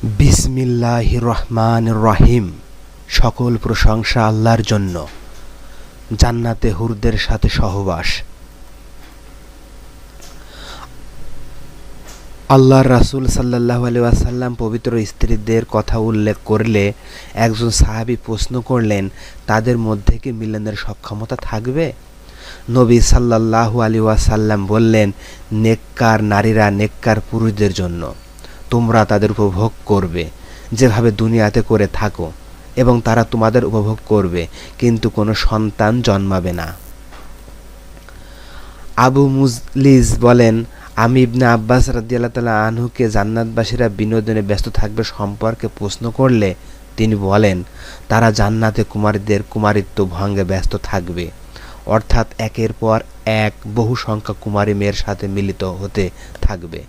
বিসমিল্লাহির রহমানির রহিম। সকল প্রশংসা আল্লাহর জন্য। জান্নাতে হুরদের সাথে সহবাস। আল্লাহর রাসূল সাল্লাল্লাহু আলাইহি ওয়াসাল্লাম পবিত্র স্ত্রীদের কথা উল্লেখ করলে একজন সাহাবী প্রশ্ন করলেন, তাদের মধ্যে কি মিলনের সক্ষমতা থাকবে? নবী সাল্লাল্লাহু আলাইহি ওয়াসাল্লাম বললেন, নেককার নারীরা নেককার পুরুষদের জন্য। তোমরা তাদের উপভোগ করবে যেভাবে দুনিয়াতে করে থাকো, এবং তারা তোমাদের উপভোগ করবে, কিন্তু কোনো সন্তান জন্মাবে না। আবু মুজলিজ বলেন, আমি ইবনে আব্বাস রাদিয়াল্লাহু তাআলা আনহুকে জান্নাতবাসীরা বিনোদনে ব্যস্ত থাকবে সম্পর্কে প্রশ্ন করলে তিনি বলেন, তারা জান্নাতে কুমারীদের কুমারিত্ব ভঙ্গে ব্যস্ত থাকবে, অর্থাৎ একের পর এক বহু সংখ্যক কুমারী মেয়ের সাথে মিলিত হতে থাকবে।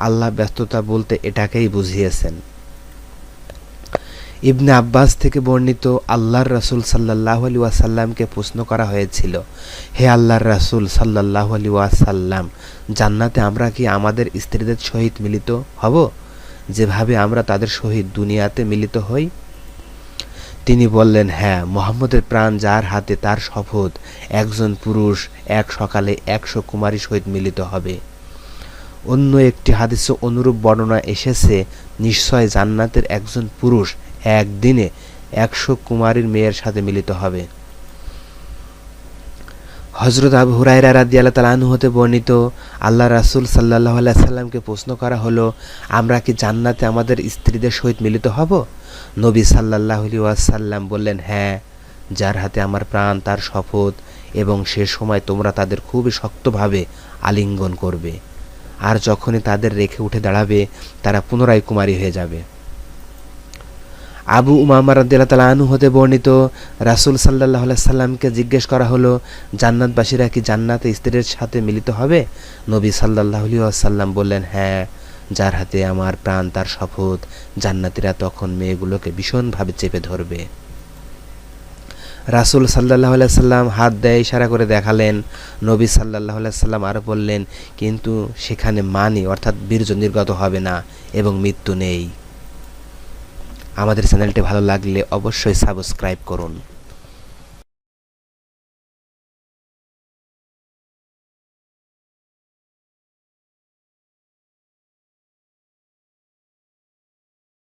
আল্লাহ ব্যস্ততা বলতে এটাকেই বুঝিয়েছেন। ইবনে আব্বাস থেকে বর্ণিত, আল্লাহর রাসূল সাল্লাল্লাহু আলাইহি ওয়াসাল্লামকে প্রশ্ন করা হয়েছিল, হে আল্লাহর রাসূল সাল্লাল্লাহু আলাইহি ওয়াসাল্লাম, জান্নাতে আমরা কি আমাদের স্ত্রীদের সহিত মিলিত হব যেভাবে আমরা তাদের সহিত দুনিয়াতে মিলিত হই? তিনি বললেন, হ্যাঁ, মুহাম্মদের প্রাণ যার হাতে তার শপথ, একজন পুরুষ এক সকালে 100 কুমারীর সহিত মিলিত হবে। অন্য একটি হাদিসে অনুরূপ বর্ণনা এসেছে, নিশ্চয় জান্নাতের একজন পুরুষ একদিনে 100 কুমারীর মেয়ের সাথে মিলিত হবে। হযরত আবু হুরায়রা রাদিয়াল্লাহু তাআলা আনহু হতে বর্ণিত, আল্লাহ রাসূল সাল্লাল্লাহু আলাইহি সাল্লামকে প্রশ্ন করা হলো, আমরা কি জান্নাতে আমাদের স্ত্রীদের সহিত মিলিত হব? নবী সাল্লাল্লাহু আলাইহি ওয়াসাল্লাম বললেন, হ্যাঁ, যার হাতে আমার প্রাণ তার শপথ, এবং সে সময় তোমরা তাদের খুবই শক্তভাবে আলিঙ্গন করবে, আর যখনই তাদের রেখে উঠে দাঁড়াবে তারা পুনরায় কুমারী হয়ে যাবে। আবু উমামা রাদিয়াল্লাহু তাআলা আনহু হতে বর্ণিত, রাসূল সাল্লাল্লাহু আলাইহি সাল্লামকে জিজ্ঞেস করা হলো, জান্নাতবাসীরা কি জান্নাতে স্ত্রীর সাথে মিলিত হবে? নবী সাল্লাল্লাহু আলাইহি ওয়াসাল্লাম বললেন, হ্যাঁ, যার হাতে আমার প্রাণ তার শপথ, জান্নাতীরা তখন মেয়েগুলোকে ভীষণভাবে চেপে ধরবে। রাসূল সাল্লাল্লাহু আলাইহি সাল্লাম হাত দিয়ে ইশারা করে দেখালেন। নবী সাল্লাল্লাহু আলাইহি সাল্লাম আরও বললেন, কিন্তু সেখানে মানি অর্থাৎ বীর্য নির্গত হবে না এবং মৃত্যু নেই। আমাদের চ্যানেলটি ভালো লাগলে অবশ্যই সাবস্ক্রাইব করুন।